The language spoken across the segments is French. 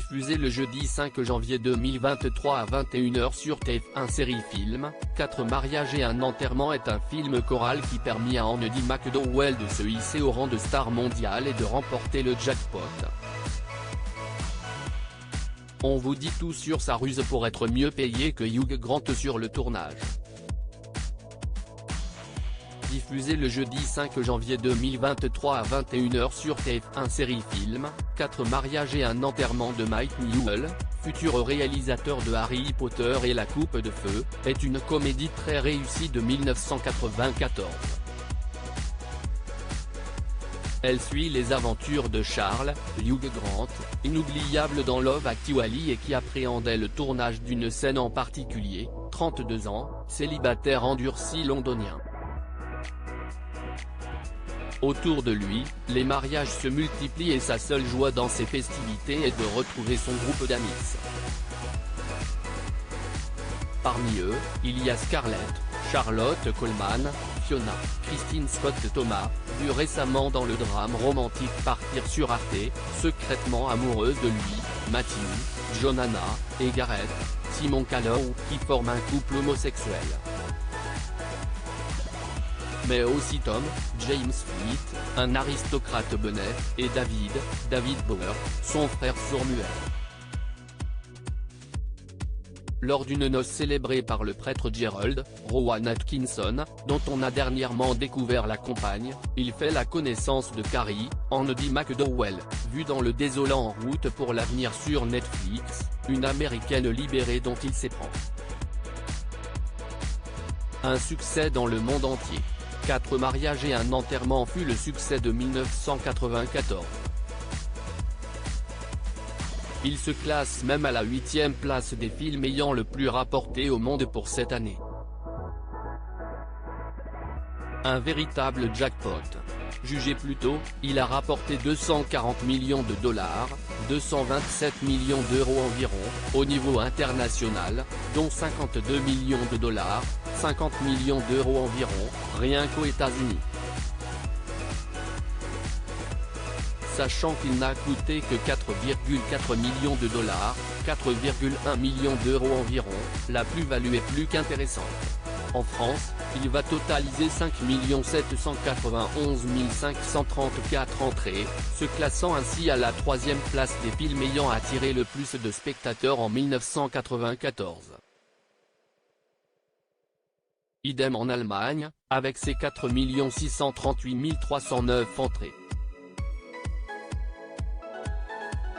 Diffusé le jeudi 5 janvier 2023 à 21h sur TF1 Série Film, 4 mariages et un enterrement est un film choral qui permit à Andie MacDowell de se hisser au rang de star mondiale et de remporter le jackpot. On vous dit tout sur sa ruse pour être mieux payé que Hugh Grant sur le tournage. Diffusé le jeudi 5 janvier 2023 à 21h sur TF1 Série Film, 4 mariages et un enterrement de Mike Newell, futur réalisateur de Harry Potter et la Coupe de Feu, est une comédie très réussie de 1994. Elle suit les aventures de Charles, Hugh Grant, inoubliable dans Love Actually et qui appréhendait le tournage d'une scène en particulier, 32 ans, célibataire endurci londonien. Autour de lui, les mariages se multiplient et sa seule joie dans ces festivités est de retrouver son groupe d'amis. Parmi eux, il y a Scarlett, Charlotte Coleman, Fiona, Christine Scott Thomas, vue récemment dans le drame romantique Partir sur Arte, secrètement amoureuse de lui, Matthew, Joanna, et Gareth, Simon Callow, qui forment un couple homosexuel. Mais aussi Tom, James Fleet, un aristocrate bonnet, et David Bower, son frère sourd-muet. Lors d'une noce célébrée par le prêtre Gerald, Rowan Atkinson, dont on a dernièrement découvert la compagne, il fait la connaissance de Carrie, Andie MacDowell, vue dans Le Désolant en route pour l'avenir sur Netflix, une américaine libérée dont il s'éprend. Un succès dans le monde entier. 4 mariages et un enterrement fut le succès de 1994. Il se classe même à la 8e place des films ayant le plus rapporté au monde pour cette année. Un véritable jackpot. Jugé plus tôt, il a rapporté 240 millions de dollars, 227 millions d'euros environ, au niveau international, dont 52 millions de dollars, 50 millions d'euros environ, rien qu'aux États-Unis. Sachant qu'il n'a coûté que 4,4 millions de dollars, 4,1 millions d'euros environ, la plus-value est plus qu'intéressante. En France, il va totaliser 5 791 534 entrées, se classant ainsi à la 3e place des films ayant attiré le plus de spectateurs en 1994. Idem en Allemagne, avec ses 4 638 309 entrées.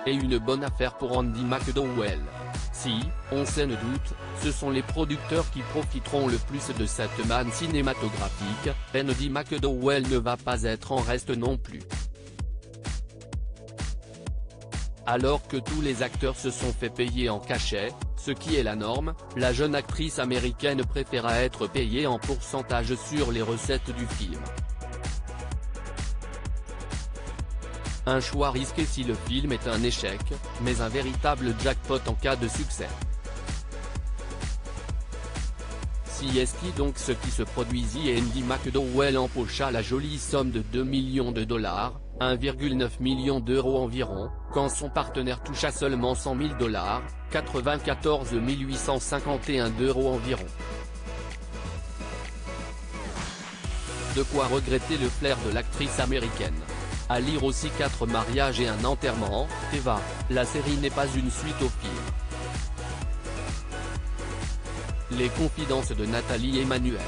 Et une bonne affaire pour Andie MacDowell. Si, on s'en doute, ce sont les producteurs qui profiteront le plus de cette manne cinématographique, Andie MacDowell ne va pas être en reste non plus. Alors que tous les acteurs se sont fait payer en cachet, ce qui est la norme, la jeune actrice américaine préféra être payée en pourcentage sur les recettes du film. Un choix risqué si le film est un échec, mais un véritable jackpot en cas de succès. Si est-ce donc ce qui se produisit et Andie MacDowell empocha la jolie somme de 2 millions de dollars, 1,9 million d'euros environ, quand son partenaire toucha seulement 100 000 dollars, 94 851 d'euros environ. De quoi regretter le flair de l'actrice américaine. À lire aussi 4 mariages et un enterrement, Eva, la série n'est pas une suite au film. Les confidences de Nathalie Emmanuel.